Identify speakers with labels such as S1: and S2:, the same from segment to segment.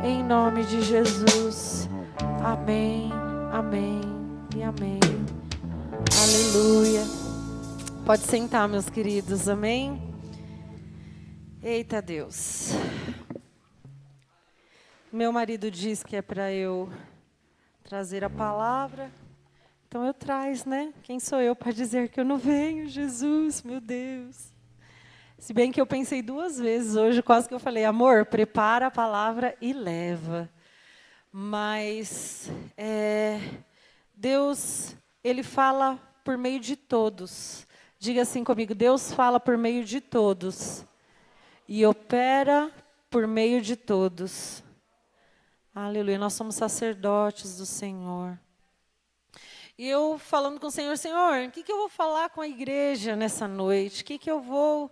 S1: em nome de Jesus. Amém, amém e amém. Aleluia. Pode sentar, meus queridos, amém? Eita Deus. Meu marido diz que é para eu trazer a palavra, então eu traz, né? Quem sou eu para dizer que eu não venho, Jesus, meu Deus. Se bem que eu pensei 2 vezes hoje, quase que eu falei, amor, prepara a palavra e leva. Mas Deus, Ele fala por meio de todos. Diga assim comigo, Deus fala por meio de todos e opera por meio de todos. Aleluia, nós somos sacerdotes do Senhor. E eu falando com o Senhor, Senhor, o que eu vou falar com a igreja nessa noite? O que eu vou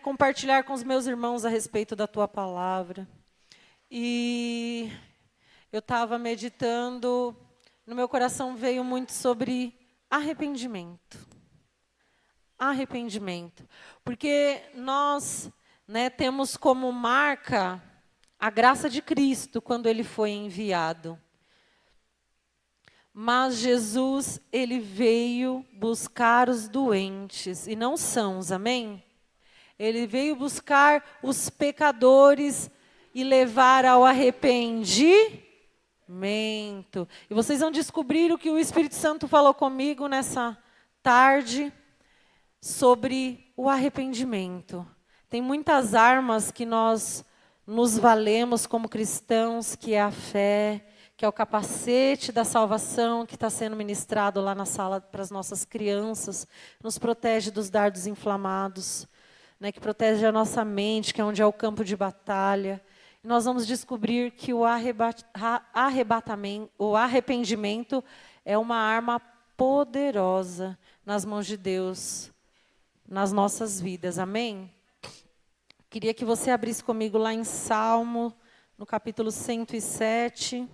S1: compartilhar com os meus irmãos a respeito da Tua palavra? E eu estava meditando, no meu coração veio muito sobre arrependimento. Arrependimento. Porque nós temos como marca a graça de Cristo quando Ele foi enviado. Mas Jesus, Ele veio buscar os doentes e não sãos, amém? Ele veio buscar os pecadores e levar ao arrependimento. E vocês vão descobrir o que o Espírito Santo falou comigo nessa tarde sobre o arrependimento. Tem muitas armas que nós nos valemos como cristãos, que é a fé, que é o capacete da salvação que está sendo ministrado lá na sala para as nossas crianças, nos protege dos dardos inflamados, que protege a nossa mente, que é onde é o campo de batalha. E nós vamos descobrir que o arrependimento é uma arma poderosa nas mãos de Deus, nas nossas vidas, amém? Queria que você abrisse comigo lá em Salmo, no capítulo 107.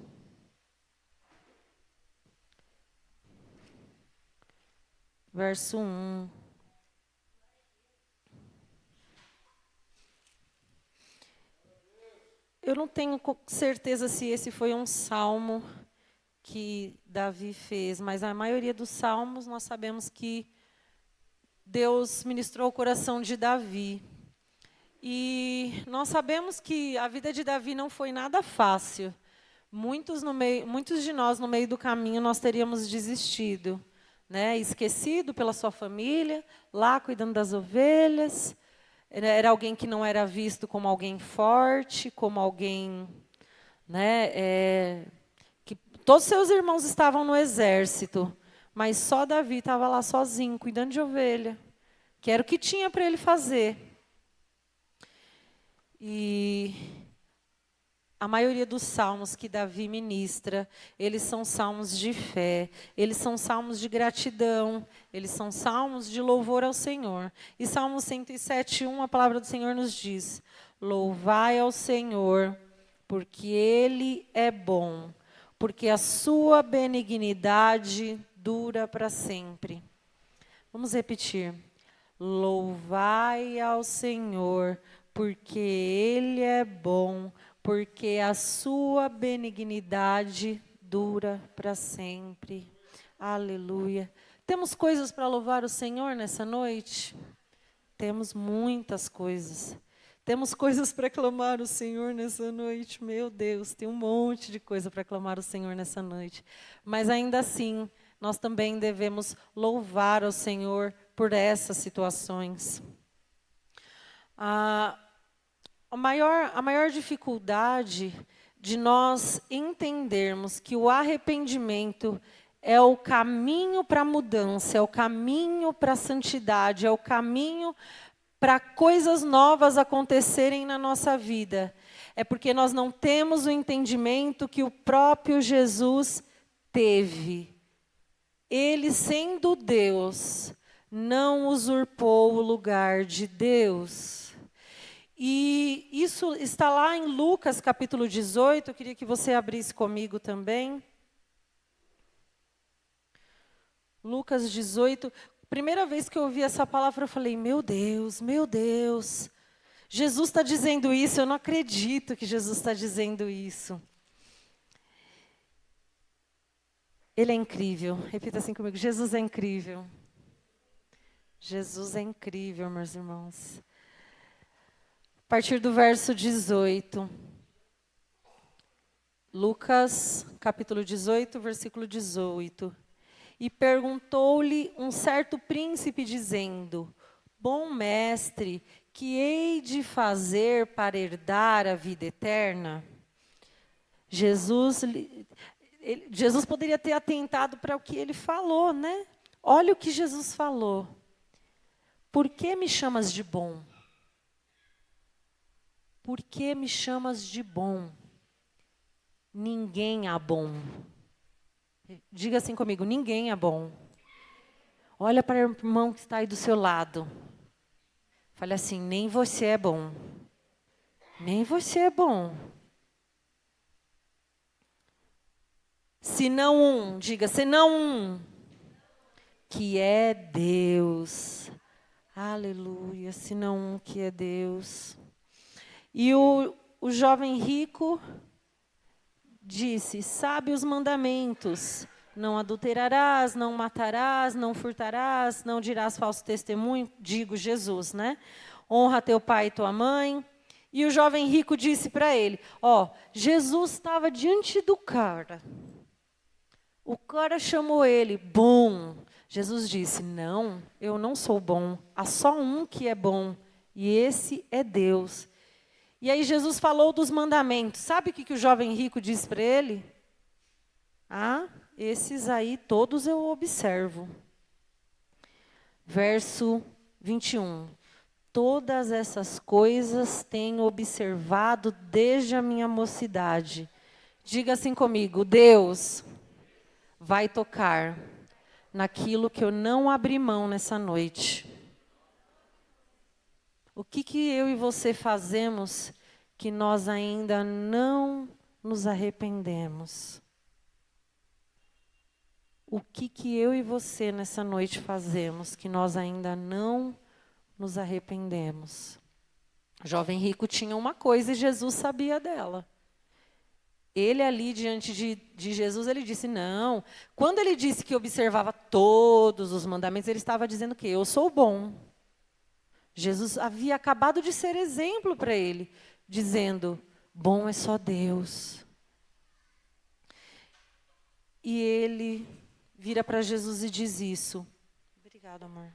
S1: Verso 1. Eu não tenho certeza se esse foi um salmo que Davi fez, mas a maioria dos salmos nós sabemos que Deus ministrou o coração de Davi. E nós sabemos que a vida de Davi não foi nada fácil. Muitos de nós, no meio do caminho, nós teríamos desistido. Esquecido pela sua família, lá cuidando das ovelhas. Era alguém que não era visto como alguém forte, como alguém... que todos seus irmãos estavam no exército, mas só Davi estava lá sozinho, cuidando de ovelha, que era o que tinha para ele fazer. E a maioria dos salmos que Davi ministra, eles são salmos de fé, eles são salmos de gratidão, eles são salmos de louvor ao Senhor. E Salmo 107:1, a palavra do Senhor nos diz: louvai ao Senhor, porque Ele é bom, porque a sua benignidade dura para sempre. Vamos repetir. Louvai ao Senhor, porque Ele é bom, porque a sua benignidade dura para sempre. Aleluia. Temos coisas para louvar o Senhor nessa noite? Temos muitas coisas. Temos coisas para clamar o Senhor nessa noite. Meu Deus, tem um monte de coisa para clamar o Senhor nessa noite. Mas ainda assim, nós também devemos louvar ao Senhor por essas situações. A maior dificuldade de nós entendermos que o arrependimento é o caminho para a mudança, é o caminho para a santidade, é o caminho para coisas novas acontecerem na nossa vida. É porque nós não temos o entendimento que o próprio Jesus teve. Ele, sendo Deus, não usurpou o lugar de Deus. E isso está lá em Lucas, capítulo 18. Eu queria que você abrisse comigo também. Lucas 18. Primeira vez que eu ouvi essa palavra, eu falei, meu Deus, meu Deus. Jesus está dizendo isso, eu não acredito que Jesus está dizendo isso. Ele é incrível. Repita assim comigo, Jesus é incrível. Jesus é incrível, meus irmãos. A partir do verso 18. Lucas, capítulo 18, versículo 18. E perguntou-lhe um certo príncipe, dizendo: Bom mestre, que hei de fazer para herdar a vida eterna? Jesus poderia ter atentado para o que ele falou, né? Olha o que Jesus falou. Por que me chamas de bom? Por que me chamas de bom? Ninguém é bom. Diga assim comigo, ninguém é bom. Olha para o irmão que está aí do seu lado. Fale assim, nem você é bom. Nem você é bom. Senão diga, senão que é Deus. Aleluia, senão que é Deus. E o jovem rico disse, sabe os mandamentos, não adulterarás, não matarás, não furtarás, não dirás falso testemunho, digo Jesus, né? Honra teu pai e tua mãe. E o jovem rico disse para ele, Jesus estava diante do cara. O cara chamou ele, bom. Jesus disse, não, eu não sou bom, há só um que é bom, e esse é Deus. E aí Jesus falou dos mandamentos. Sabe o que o jovem rico disse para ele? Esses aí todos eu observo. Verso 21. Todas essas coisas tenho observado desde a minha mocidade. Diga assim comigo, Deus vai tocar naquilo que eu não abri mão nessa noite. O que eu e você fazemos que nós ainda não nos arrependemos? O que eu e você nessa noite fazemos que nós ainda não nos arrependemos? O jovem rico tinha uma coisa e Jesus sabia dela. Ele ali diante de Jesus, ele disse, não. Quando ele disse que observava todos os mandamentos, ele estava dizendo o quê? Eu sou bom. Jesus havia acabado de ser exemplo para ele, dizendo, bom é só Deus. E ele vira para Jesus e diz isso. Obrigada, amor.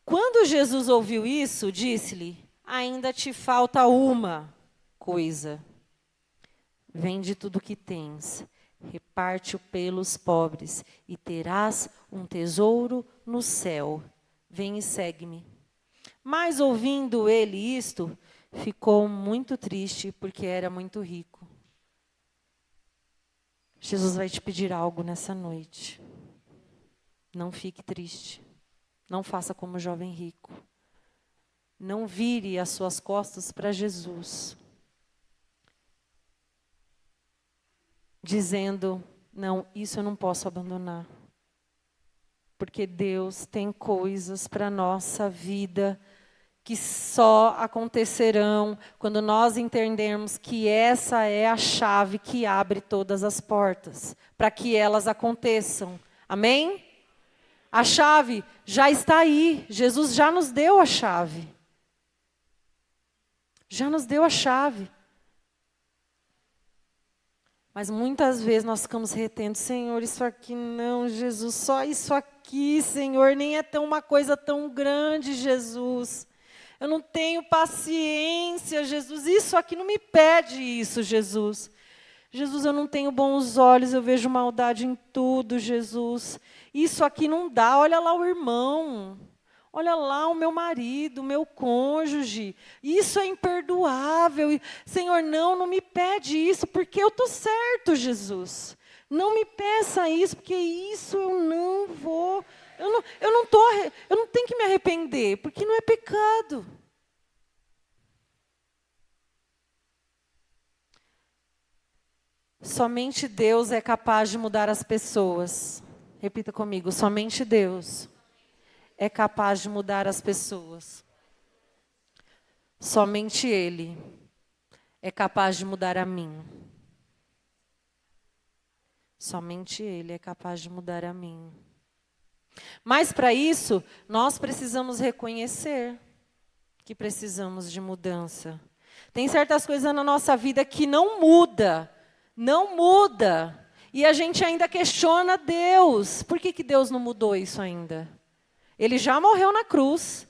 S1: Quando Jesus ouviu isso, disse-lhe, ainda te falta uma coisa. Vende tudo o que tens, reparte-o pelos pobres, e terás um tesouro no céu. Vem e segue-me. Mas ouvindo ele isto, ficou muito triste, porque era muito rico. Jesus vai te pedir algo nessa noite. Não fique triste. Não faça como o jovem rico. Não vire as suas costas para Jesus. Dizendo, não, isso eu não posso abandonar. Porque Deus tem coisas para a nossa vida que só acontecerão quando nós entendermos que essa é a chave que abre todas as portas, para que elas aconteçam. Amém? A chave já está aí. Jesus já nos deu a chave. Já nos deu a chave. Mas muitas vezes nós ficamos retendo, Senhor, isso aqui não, Jesus, só isso aqui, Senhor, nem é tão uma coisa tão grande, Jesus. Eu não tenho paciência, Jesus, isso aqui não me pede isso, Jesus. Jesus, eu não tenho bons olhos, eu vejo maldade em tudo, Jesus. Isso aqui não dá, olha lá o irmão. Olha lá o meu marido, o meu cônjuge. Isso é imperdoável. Senhor, não me pede isso, porque eu estou certo, Jesus. Não me peça isso, porque isso eu não vou. Eu não tenho que me arrepender, porque não é pecado. Somente Deus é capaz de mudar as pessoas. Repita comigo, somente Deus é capaz de mudar as pessoas. Somente Ele é capaz de mudar a mim. Somente Ele é capaz de mudar a mim. Mas para isso, nós precisamos reconhecer que precisamos de mudança. Tem certas coisas na nossa vida que não muda. E a gente ainda questiona Deus. Por que Deus não mudou isso ainda? Ele já morreu na cruz.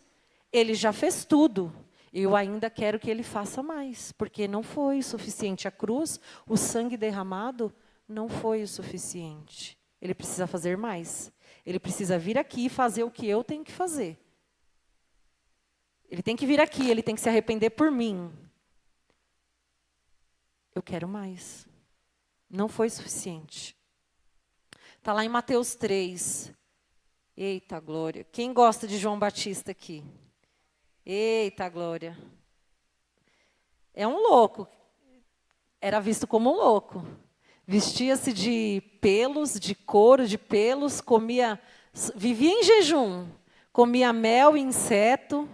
S1: Ele já fez tudo. Eu ainda quero que Ele faça mais. Porque não foi o suficiente. A cruz, o sangue derramado, não foi o suficiente. Ele precisa fazer mais. Ele precisa vir aqui e fazer o que eu tenho que fazer. Ele tem que vir aqui, ele tem que se arrepender por mim. Eu quero mais. Não foi suficiente. Está lá em Mateus 3. Eita, glória. Quem gosta de João Batista aqui? Eita, glória. É um louco. Era visto como um louco. Vestia-se de pelos, de couro, de pelos, vivia em jejum, comia mel e inseto,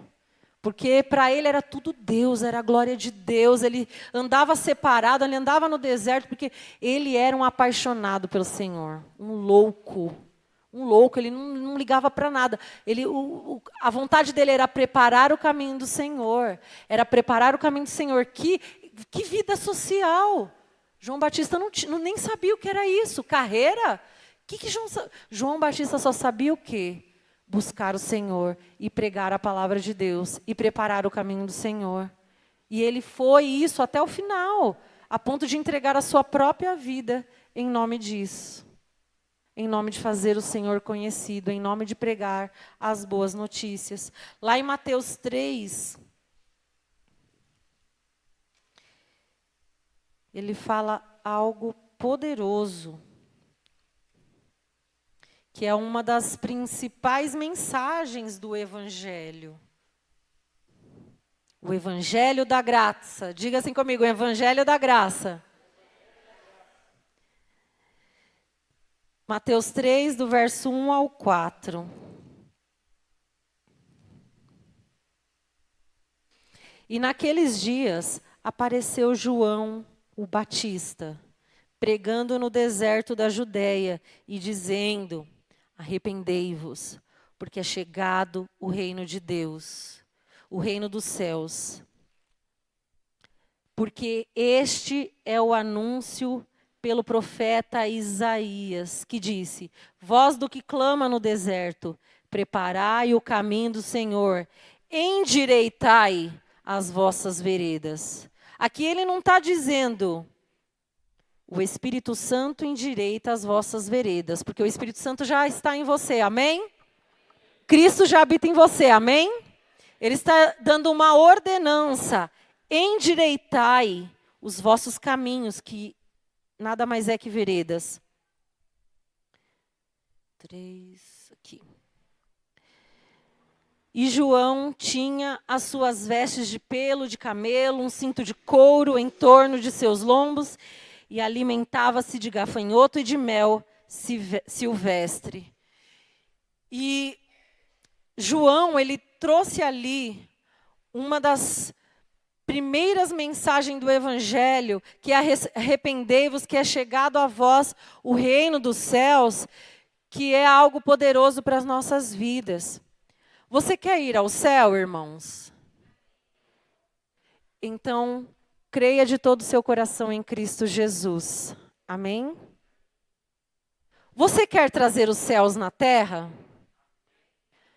S1: porque para ele era tudo Deus, era a glória de Deus. Ele andava separado, ele andava no deserto, porque ele era um apaixonado pelo Senhor, um louco, ele não ligava para nada. A vontade dele era preparar o caminho do Senhor, que vida social! João Batista nem sabia o que era isso. Carreira? João Batista só sabia o quê? Buscar o Senhor e pregar a palavra de Deus e preparar o caminho do Senhor. E ele foi isso até o final, a ponto de entregar a sua própria vida em nome disso. Em nome de fazer o Senhor conhecido, em nome de pregar as boas notícias. Lá em Mateus 3... ele fala algo poderoso, que é uma das principais mensagens do Evangelho. O Evangelho da Graça. Diga assim comigo, o Evangelho da Graça. Mateus 3, do verso 1 ao 4. E naqueles dias apareceu João, o Batista, pregando no deserto da Judéia e dizendo: arrependei-vos, porque é chegado o reino de Deus, o reino dos céus. Porque este é o anúncio pelo profeta Isaías, que disse: voz do que clama no deserto, preparai o caminho do Senhor, endireitai as vossas veredas. Aqui ele não está dizendo, o Espírito Santo endireita as vossas veredas, porque o Espírito Santo já está em você, amém? Cristo já habita em você, amém? Ele está dando uma ordenança, endireitai os vossos caminhos, que nada mais é que veredas. 3, aqui. E João tinha as suas vestes de pelo de camelo, um cinto de couro em torno de seus lombos, e alimentava-se de gafanhoto e de mel silvestre. E João, ele trouxe ali uma das primeiras mensagens do Evangelho, que é arrependei-vos, que é chegado a vós o reino dos céus, que é algo poderoso para as nossas vidas. Você quer ir ao céu, irmãos? Então, creia de todo o seu coração em Cristo Jesus. Amém? Você quer trazer os céus na terra?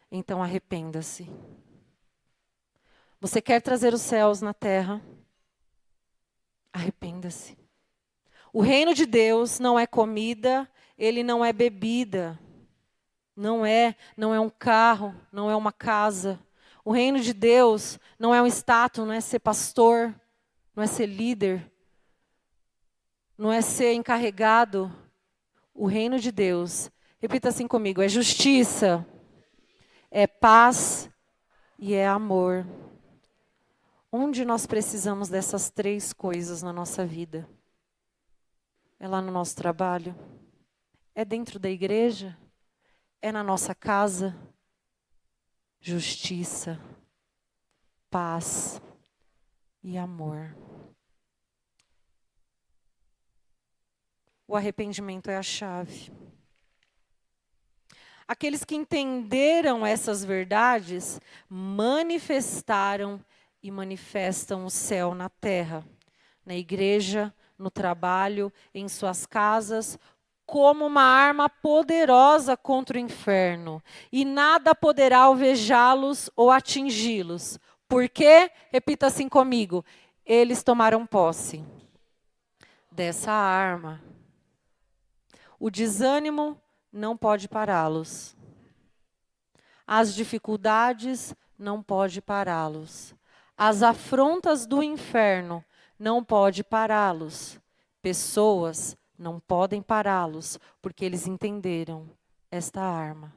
S1: Então, arrependa-se. Você quer trazer os céus na terra? Arrependa-se. O reino de Deus não é comida, ele não é bebida. Não é um carro, não é uma casa. O reino de Deus não é um status, não é ser pastor, não é ser líder, não é ser encarregado. O reino de Deus, repita assim comigo, é justiça, é paz e é amor. Onde nós precisamos dessas 3 coisas na nossa vida? É lá no nosso trabalho? É dentro da igreja? É na nossa casa? Justiça, paz e amor. O arrependimento é a chave. Aqueles que entenderam essas verdades manifestaram e manifestam o céu na terra, na igreja, no trabalho, em suas casas, como uma arma poderosa contra o inferno. E nada poderá alvejá-los ou atingi-los. Por quê? Repita assim comigo. Eles tomaram posse dessa arma. O desânimo não pode pará-los. As dificuldades não pode pará-los. As afrontas do inferno não pode pará-los. Pessoas não podem pará-los, porque eles entenderam esta arma.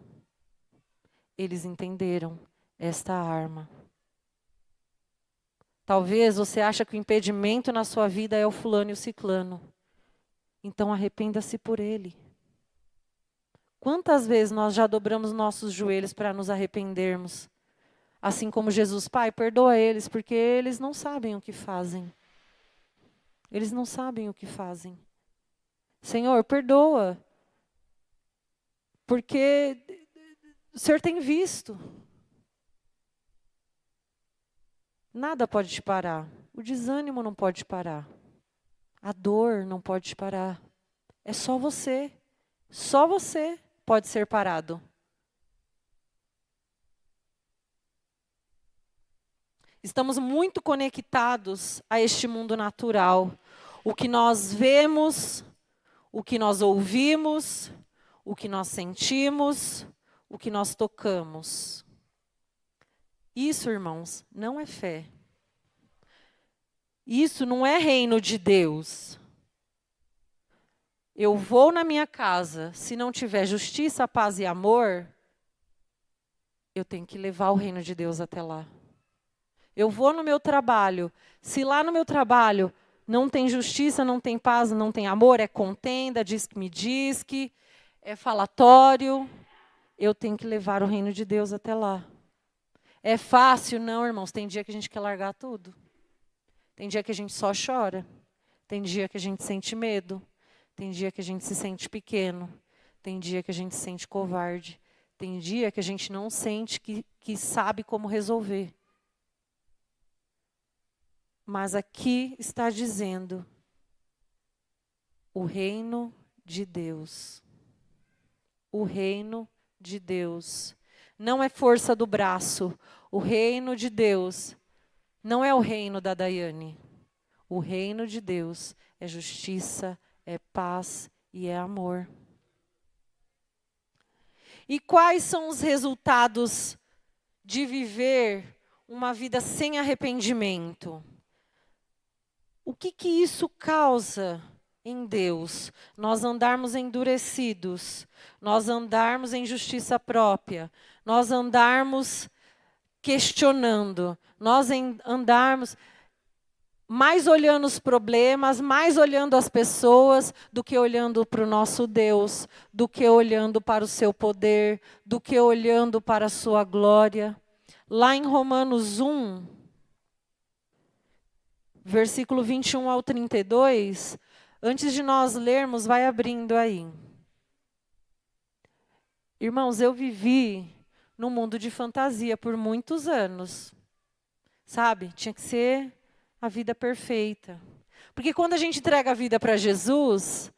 S1: Eles entenderam esta arma. Talvez você ache que o impedimento na sua vida é o fulano e o ciclano. Então arrependa-se por ele. Quantas vezes nós já dobramos nossos joelhos para nos arrependermos? Assim como Jesus, Pai, perdoa eles, porque eles não sabem o que fazem. Eles não sabem o que fazem. Senhor, perdoa. Porque o Senhor tem visto. Nada pode te parar. O desânimo não pode te parar. A dor não pode te parar. É só você. Só você pode ser parado. Estamos muito conectados a este mundo natural. O que nós vemos, o que nós ouvimos, o que nós sentimos, o que nós tocamos. Isso, irmãos, não é fé. Isso não é reino de Deus. Eu vou na minha casa, se não tiver justiça, paz e amor, eu tenho que levar o reino de Deus até lá. Eu vou no meu trabalho, se lá no meu trabalho não tem justiça, não tem paz, não tem amor, é contenda, diz que me diz que, é falatório, eu tenho que levar o reino de Deus até lá. É fácil? Não, irmãos, tem dia que a gente quer largar tudo. Tem dia que a gente só chora. Tem dia que a gente sente medo. Tem dia que a gente se sente pequeno. Tem dia que a gente se sente covarde. Tem dia que a gente não sente que sabe como resolver. Mas aqui está dizendo o reino de Deus. O reino de Deus. Não é força do braço. O reino de Deus não é o reino da Daiane. O reino de Deus é justiça, é paz e é amor. E quais são os resultados de viver uma vida sem arrependimento? O que isso causa em Deus? Nós andarmos endurecidos, nós andarmos em justiça própria, nós andarmos questionando, nós andarmos mais olhando os problemas, mais olhando as pessoas, do que olhando para o nosso Deus, do que olhando para o seu poder, do que olhando para a sua glória. Lá em Romanos 1, versículo 21 ao 32, antes de nós lermos, vai abrindo aí. Irmãos, eu vivi num mundo de fantasia por muitos anos. Sabe? Tinha que ser a vida perfeita. Porque quando a gente entrega a vida para Jesus,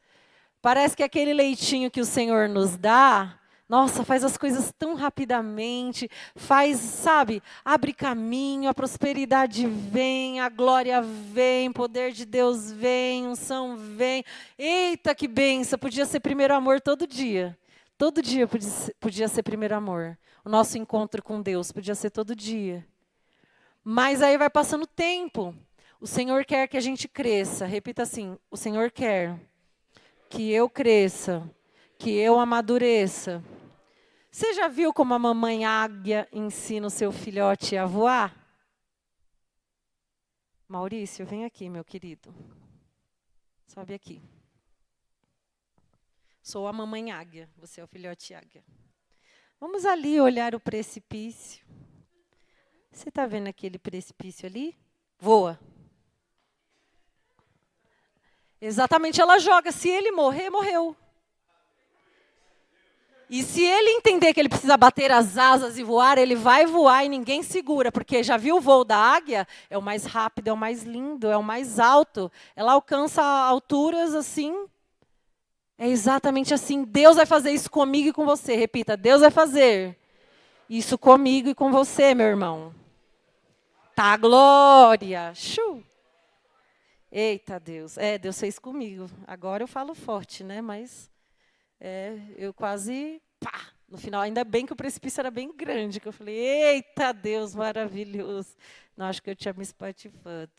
S1: parece que aquele leitinho que o Senhor nos dá, nossa, faz as coisas tão rapidamente, faz, sabe, abre caminho, a prosperidade vem, a glória vem, o poder de Deus vem, unção vem. Eita, que benção, podia ser primeiro amor todo dia. Todo dia podia ser primeiro amor. O nosso encontro com Deus podia ser todo dia. Mas aí vai passando o tempo. O Senhor quer que a gente cresça. Repita assim, o Senhor quer que eu cresça, que eu amadureça. Você já viu como a mamãe águia ensina o seu filhote a voar? Maurício, vem aqui, meu querido. Sobe aqui. Sou a mamãe águia, você é o filhote águia. Vamos ali olhar o precipício. Você está vendo aquele precipício ali? Voa. Exatamente, ela joga. Se ele morrer, morreu. E se ele entender que ele precisa bater as asas e voar, ele vai voar e ninguém segura, porque já viu o voo da águia? É o mais rápido, é o mais lindo, é o mais alto. Ela alcança alturas assim. É exatamente assim. Deus vai fazer isso comigo e com você. Repita, Deus vai fazer isso comigo e com você, meu irmão. Tá, glória. Eita, Deus. Deus fez comigo. Agora eu falo forte, né? Mas eu quase, pá, no final, ainda bem que o precipício era bem grande, que eu falei, eita, Deus maravilhoso. Não, acho que eu tinha me espatifado.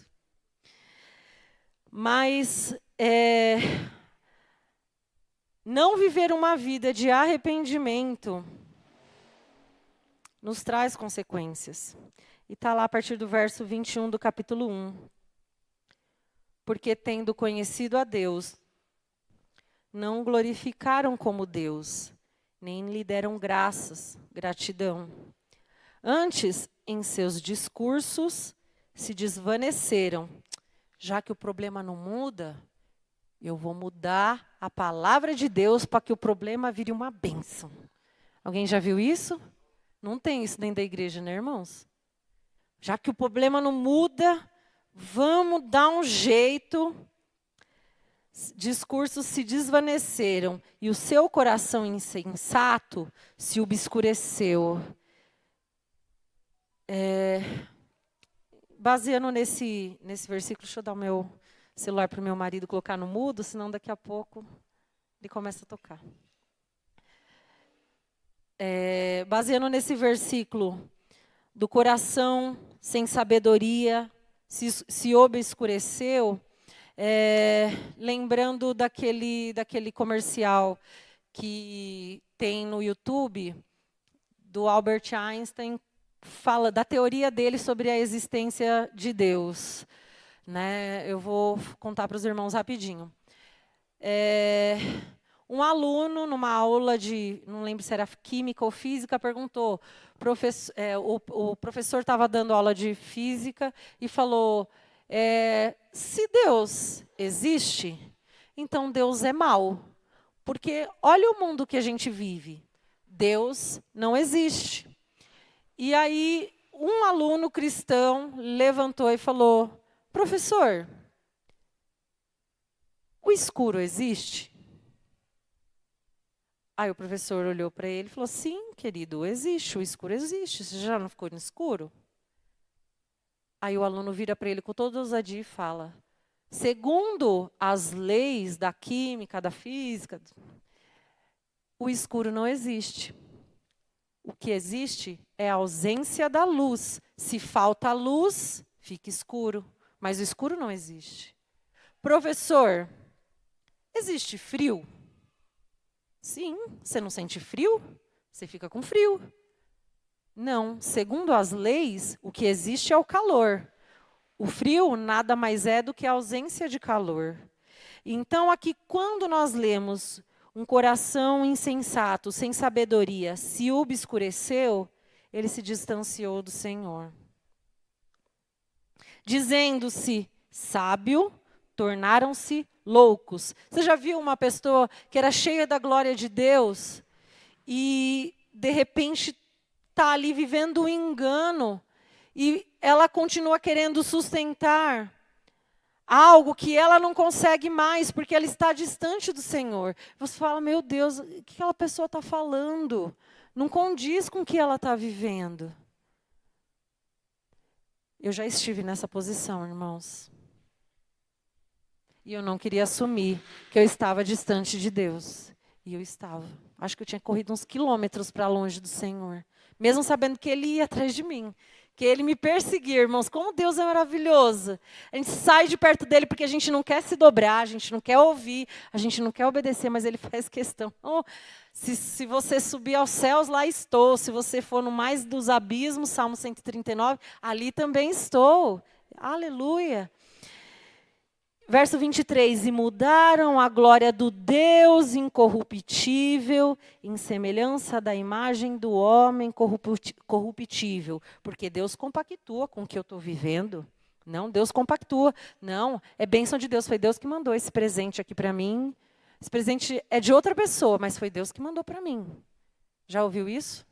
S1: Mas não viver uma vida de arrependimento nos traz consequências. E está lá a partir do verso 21 do capítulo 1. Porque tendo conhecido a Deus, não glorificaram como Deus, nem lhe deram gratidão. Antes, em seus discursos, se desvaneceram. Já que o problema não muda, eu vou mudar a palavra de Deus para que o problema vire uma bênção. Alguém já viu isso? Não tem isso dentro da igreja, né, irmãos? Já que o problema não muda, vamos dar um jeito. Discursos se desvaneceram e o seu coração insensato se obscureceu. Baseando nesse versículo, deixa eu dar o meu celular para o meu marido colocar no mudo, senão daqui a pouco ele começa a tocar. Baseando nesse versículo, do coração sem sabedoria se obscureceu, lembrando daquele comercial que tem no YouTube, do Albert Einstein, fala da teoria dele sobre a existência de Deus. Né? Eu vou contar para os irmãos rapidinho. Um aluno, numa aula de, não lembro se era química ou física, perguntou, o professor estava dando aula de física e falou, se Deus existe, então Deus é mau. Porque olha o mundo que a gente vive. Deus não existe. E aí, um aluno cristão levantou e falou, professor, o escuro existe? Aí o professor olhou para ele e falou, sim, querido, existe, o escuro existe. Você já não ficou no escuro? Aí o aluno vira para ele com toda ousadia e fala, segundo as leis da química, da física, o escuro não existe. O que existe é a ausência da luz. Se falta luz, fica escuro. Mas o escuro não existe. Professor, existe frio? Sim, você não sente frio? Você fica com frio. Não, segundo as leis, o que existe é o calor. O frio nada mais é do que a ausência de calor. Então, aqui, quando nós lemos um coração insensato, sem sabedoria, se obscureceu, ele se distanciou do Senhor. Dizendo-se sábio, tornaram-se loucos. Você já viu uma pessoa que era cheia da glória de Deus e, de repente, está ali vivendo um engano e ela continua querendo sustentar algo que ela não consegue mais, porque ela está distante do Senhor. Você fala, meu Deus, o que aquela pessoa está falando? Não condiz com o que ela está vivendo. Eu já estive nessa posição, irmãos. E eu não queria assumir que eu estava distante de Deus. E eu estava. Acho que eu tinha corrido uns quilômetros para longe do Senhor. Mesmo sabendo que Ele ia atrás de mim. Que Ele me perseguia, irmãos. Como Deus é maravilhoso. A gente sai de perto dEle porque a gente não quer se dobrar, a gente não quer ouvir, a gente não quer obedecer, mas Ele faz questão. Oh, se você subir aos céus, lá estou. Se você for no mais dos abismos, Salmo 139, ali também estou. Aleluia. Verso 23, e mudaram a glória do Deus incorruptível em semelhança da imagem do homem corruptível. Porque Deus compactua com o que eu estou vivendo. Não, Deus compactua. Não, é bênção de Deus. Foi Deus que mandou esse presente aqui para mim. Esse presente é de outra pessoa, mas foi Deus que mandou para mim. Já ouviu isso?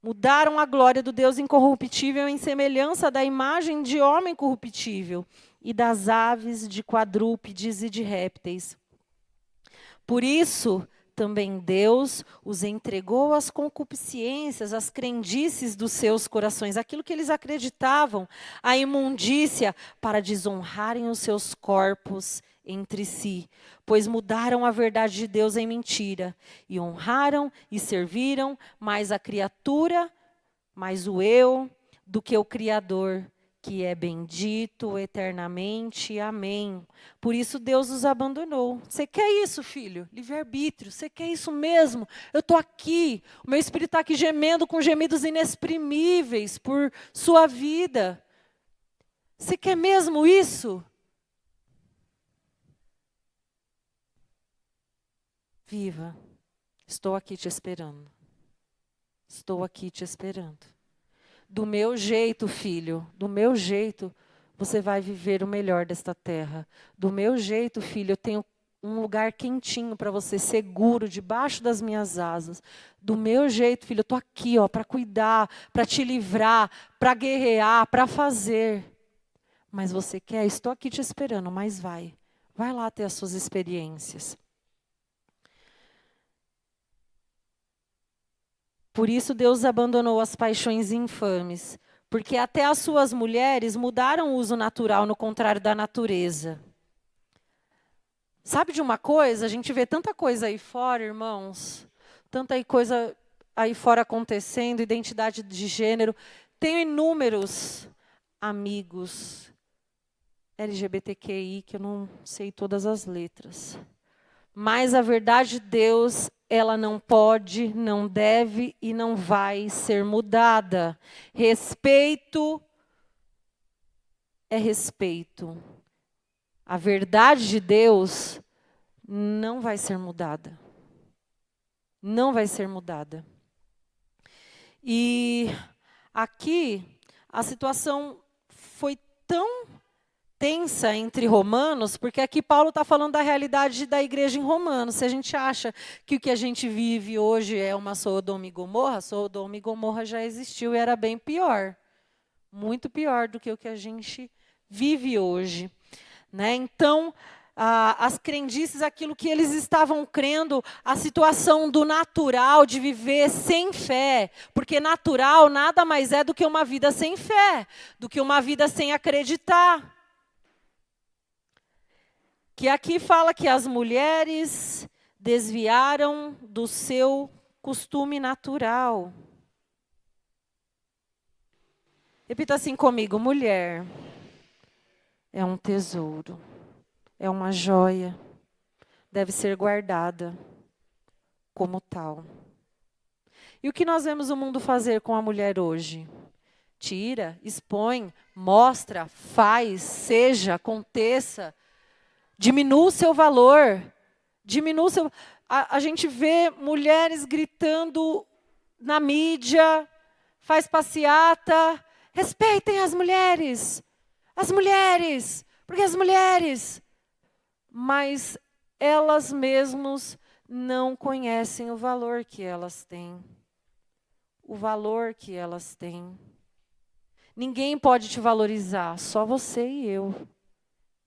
S1: Mudaram a glória do Deus incorruptível em semelhança da imagem de homem corruptível e das aves, de quadrúpedes e de répteis. Por isso, também Deus os entregou às concupiscências, às crendices dos seus corações, aquilo que eles acreditavam, a imundícia, para desonrarem os seus corpos entre si, pois mudaram a verdade de Deus em mentira, e honraram e serviram mais a criatura, mais o eu, do que o Criador, que é bendito eternamente. Amém. Por isso Deus os abandonou. Você quer isso, filho? Livre-arbítrio. Você quer isso mesmo? Eu estou aqui. O meu espírito está aqui gemendo com gemidos inexprimíveis por sua vida. Você quer mesmo isso? Viva. Estou aqui te esperando. Estou aqui te esperando. Do meu jeito, filho, do meu jeito, você vai viver o melhor desta terra. Do meu jeito, filho, eu tenho um lugar quentinho para você, seguro, debaixo das minhas asas. Do meu jeito, filho, eu estou aqui para cuidar, para te livrar, para guerrear, para fazer. Mas você quer? Estou aqui te esperando, mas vai. Vai lá ter as suas experiências. Por isso Deus abandonou as paixões infames, porque até as suas mulheres mudaram o uso natural no contrário da natureza. Sabe de uma coisa? A gente vê tanta coisa aí fora, irmãos, tanta coisa aí fora acontecendo, identidade de gênero. Tenho inúmeros amigos LGBTQI, que eu não sei todas as letras. Mas a verdade de Deus, ela não pode, não deve e não vai ser mudada. Respeito é respeito. A verdade de Deus não vai ser mudada. Não vai ser mudada. E aqui a situação foi tão tensa entre romanos, porque aqui Paulo está falando da realidade da igreja em Romanos. Se a gente acha que o que a gente vive hoje é uma Sodoma e Gomorra já existiu e era bem pior. Muito pior do que o que a gente vive hoje. Né? Então, as crendices, aquilo que eles estavam crendo, a situação do natural, de viver sem fé. Porque natural nada mais é do que uma vida sem fé, do que uma vida sem acreditar. Que aqui fala que as mulheres desviaram do seu costume natural. Repita assim comigo: mulher é um tesouro, é uma joia, deve ser guardada como tal. E o que nós vemos o mundo fazer com a mulher hoje? Tira, expõe, mostra, faz, seja, aconteça. Diminua o seu valor. Diminua o seu... A gente vê mulheres gritando na mídia, faz passeata. Respeitem as mulheres. As mulheres. Porque as mulheres. Mas elas mesmas não conhecem o valor que elas têm. O valor que elas têm. Ninguém pode te valorizar, só você e eu.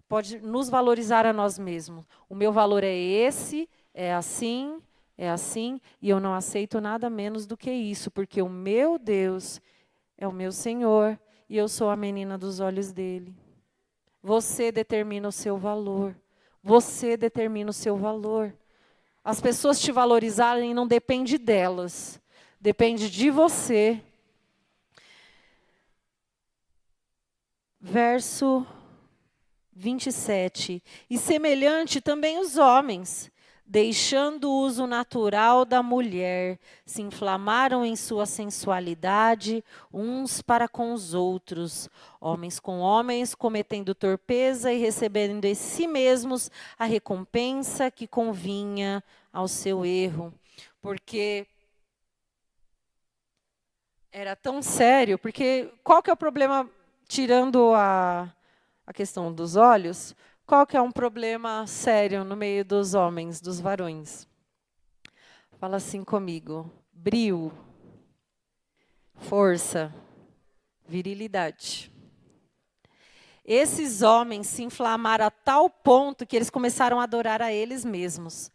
S1: Pode nos valorizar a nós mesmos. O meu valor é esse, é assim, e eu não aceito nada menos do que isso, porque o meu Deus é o meu Senhor, e eu sou a menina dos olhos dele. Você determina o seu valor. Você determina o seu valor. As pessoas te valorizarem não depende delas, depende de você. Verso 27. E semelhante também os homens, deixando o uso natural da mulher, se inflamaram em sua sensualidade, uns para com os outros, homens com homens, cometendo torpeza e recebendo em si mesmos a recompensa que convinha ao seu erro. Porque Era tão sério, porque qual que é o problema, tirando a questão dos olhos, qual que é um problema sério no meio dos homens, dos varões? Fala assim comigo: brio, força, virilidade. Esses homens se inflamaram a tal ponto que eles começaram a adorar a eles mesmos.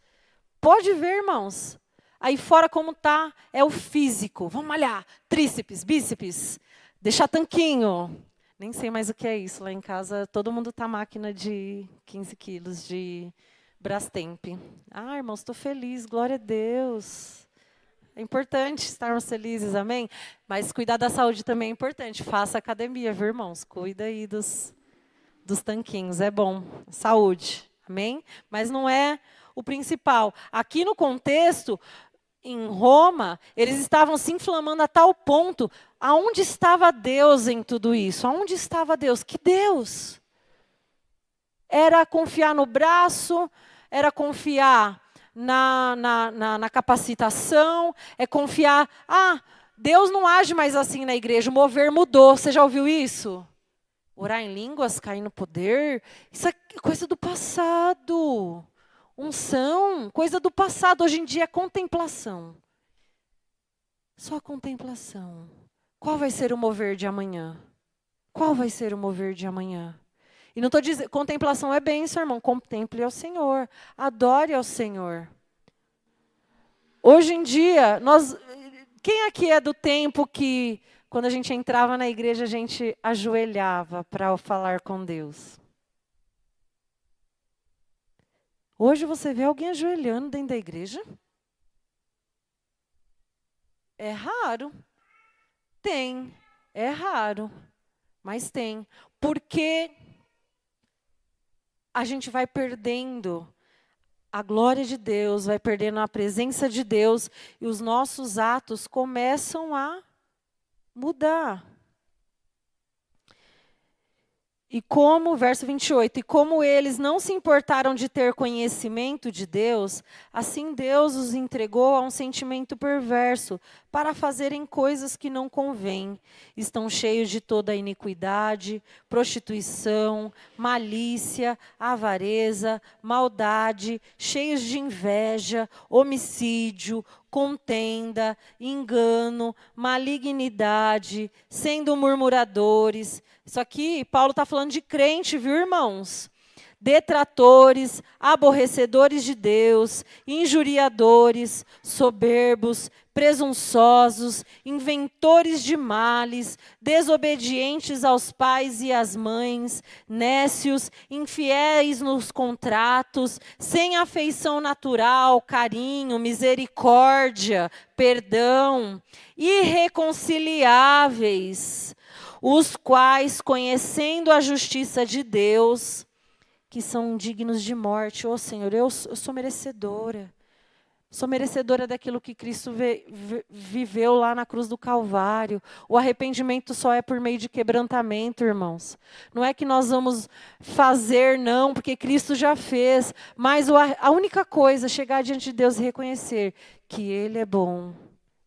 S1: Pode ver, irmãos. Aí fora como tá, é o físico. Vamos malhar. Tríceps, bíceps, deixar tanquinho. Nem sei mais o que é isso. Lá em casa, todo mundo tá máquina de 15 quilos de Brastemp. Ah, irmãos, estou feliz. Glória a Deus. É importante estarmos felizes, amém? Mas cuidar da saúde também é importante. Faça academia, viu, irmãos? Cuida aí dos tanquinhos, é bom. Saúde, amém? Mas não é o principal. Aqui no contexto, em Roma, eles estavam se inflamando a tal ponto. Aonde estava Deus em tudo isso? Aonde estava Deus? Que Deus? Era confiar no braço, era confiar na capacitação, é confiar. Ah, Deus não age mais assim na igreja, o mover mudou. Você já ouviu isso? Orar em línguas, cair no poder, isso é coisa do passado. Unção, coisa do passado. Hoje em dia é contemplação. Só contemplação. Qual vai ser o mover de amanhã? Qual vai ser o mover de amanhã? E não estou dizendo, contemplação é bênção, irmão. Contemple ao Senhor. Adore ao Senhor. Hoje em dia, quem aqui é do tempo que, quando a gente entrava na igreja, a gente ajoelhava para falar com Deus? Hoje você vê alguém ajoelhando dentro da igreja? É raro. Tem. É raro. Mas tem. Porque a gente vai perdendo a glória de Deus, vai perdendo a presença de Deus e os nossos atos começam a mudar. E como, verso 28, e como eles não se importaram de ter conhecimento de Deus, assim Deus os entregou a um sentimento perverso, para fazerem coisas que não convêm. Estão cheios de toda a iniquidade, prostituição, malícia, avareza, maldade, cheios de inveja, homicídio, contenda, engano, malignidade, sendo murmuradores. Isso aqui, Paulo está falando de crente, viu, irmãos? Detratores, aborrecedores de Deus, injuriadores, soberbos, presunçosos, inventores de males, desobedientes aos pais e às mães, nécios, infiéis nos contratos, sem afeição natural, carinho, misericórdia, perdão, irreconciliáveis, os quais, conhecendo a justiça de Deus, que são dignos de morte. Ô Senhor, eu sou merecedora. Sou merecedora daquilo que Cristo viveu lá na cruz do Calvário. O arrependimento só é por meio de quebrantamento, irmãos. Não é que nós vamos fazer, não, porque Cristo já fez. Mas a única coisa é chegar diante de Deus e reconhecer que Ele é bom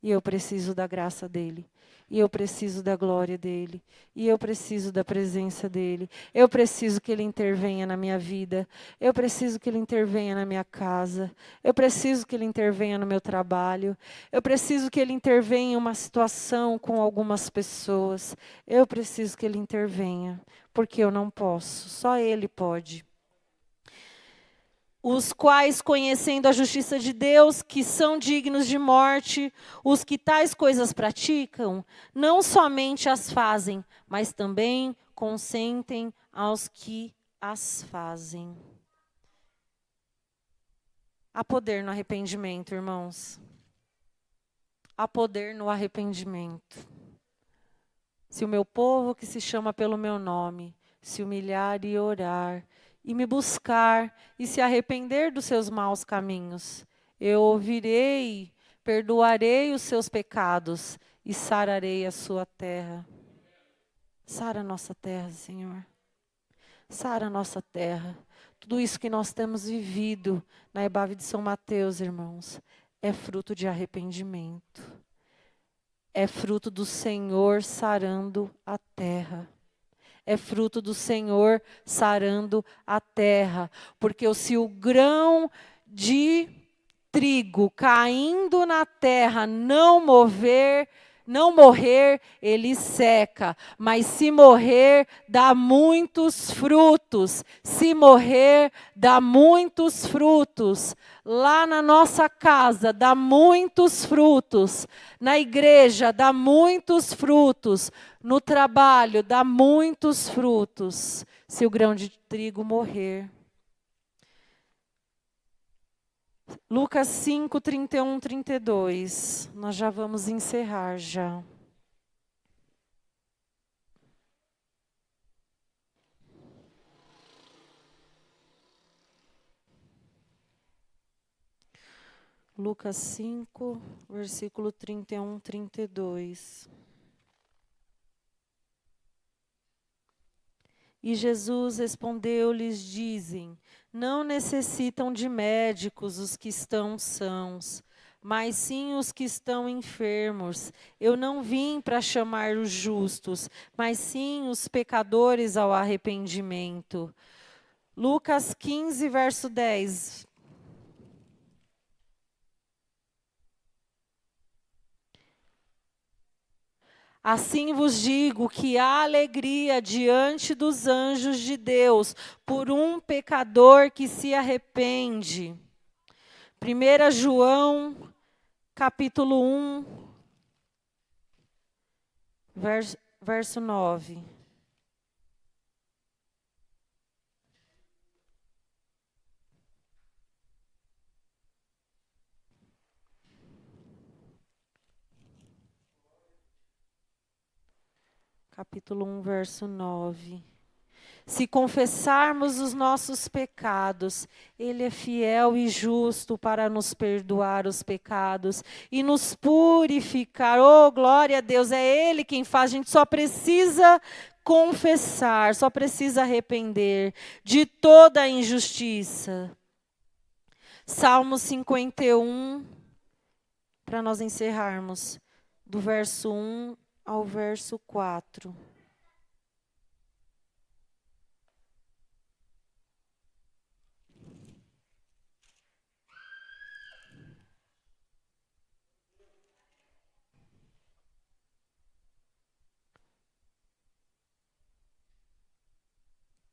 S1: e eu preciso da graça dEle. E eu preciso da glória dEle. E eu preciso da presença dEle. Eu preciso que Ele intervenha na minha vida. Eu preciso que Ele intervenha na minha casa. Eu preciso que Ele intervenha no meu trabalho. Eu preciso que Ele intervenha em uma situação com algumas pessoas. Eu preciso que Ele intervenha. Porque eu não posso. Só Ele pode. Os quais, conhecendo a justiça de Deus, que são dignos de morte, os que tais coisas praticam, não somente as fazem, mas também consentem aos que as fazem. Há poder no arrependimento, irmãos. Há poder no arrependimento. Se o meu povo, que se chama pelo meu nome, se humilhar e orar, e me buscar, e se arrepender dos seus maus caminhos, eu ouvirei, perdoarei os seus pecados, e sararei a sua terra. Sara a nossa terra, Senhor. Sara a nossa terra. Tudo isso que nós temos vivido na EBAV de São Mateus, irmãos, é fruto de arrependimento. é fruto do Senhor sarando a terra. É fruto do Senhor sarando a terra. Porque se o grão de trigo caindo na terra não morrer, ele seca. Mas se morrer, dá muitos frutos. Se morrer, dá muitos frutos. Lá na nossa casa, dá muitos frutos. Na igreja, dá muitos frutos. No trabalho, dá muitos frutos. Se o grão de trigo morrer. Lucas 5, 31, 32. Nós já vamos encerrar já. Lucas 5, versículo 31, 32. E Jesus respondeu-lhes, dizem, não necessitam de médicos os que estão sãos, mas sim os que estão enfermos. Eu não vim para chamar os justos, mas sim os pecadores ao arrependimento. Lucas 15, verso 10. Assim vos digo que há alegria diante dos anjos de Deus por um pecador que se arrepende. 1 João, capítulo 1, verso 9. Capítulo 1, verso 9. Se confessarmos os nossos pecados, Ele é fiel e justo para nos perdoar os pecados e nos purificar. Oh, glória a Deus, é Ele quem faz. A gente só precisa confessar, só precisa arrepender de toda a injustiça. Salmo 51, para nós encerrarmos, do verso 1 ao verso 4.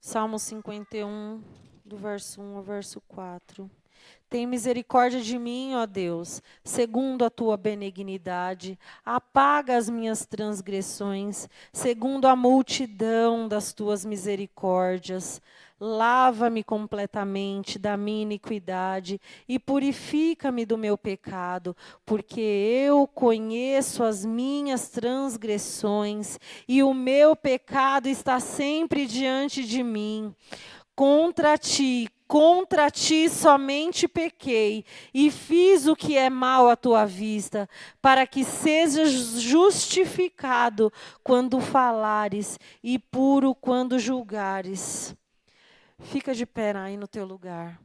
S1: Salmo 51, do verso 1 ao verso 4. Tem misericórdia de mim, ó Deus, segundo a tua benignidade. Apaga as minhas transgressões, segundo a multidão das tuas misericórdias. Lava-me completamente da minha iniquidade e purifica-me do meu pecado, porque eu conheço as minhas transgressões e o meu pecado está sempre diante de mim. Contra ti somente pequei e fiz o que é mal à tua vista, para que sejas justificado quando falares e puro quando julgares. Fica de pé aí no teu lugar.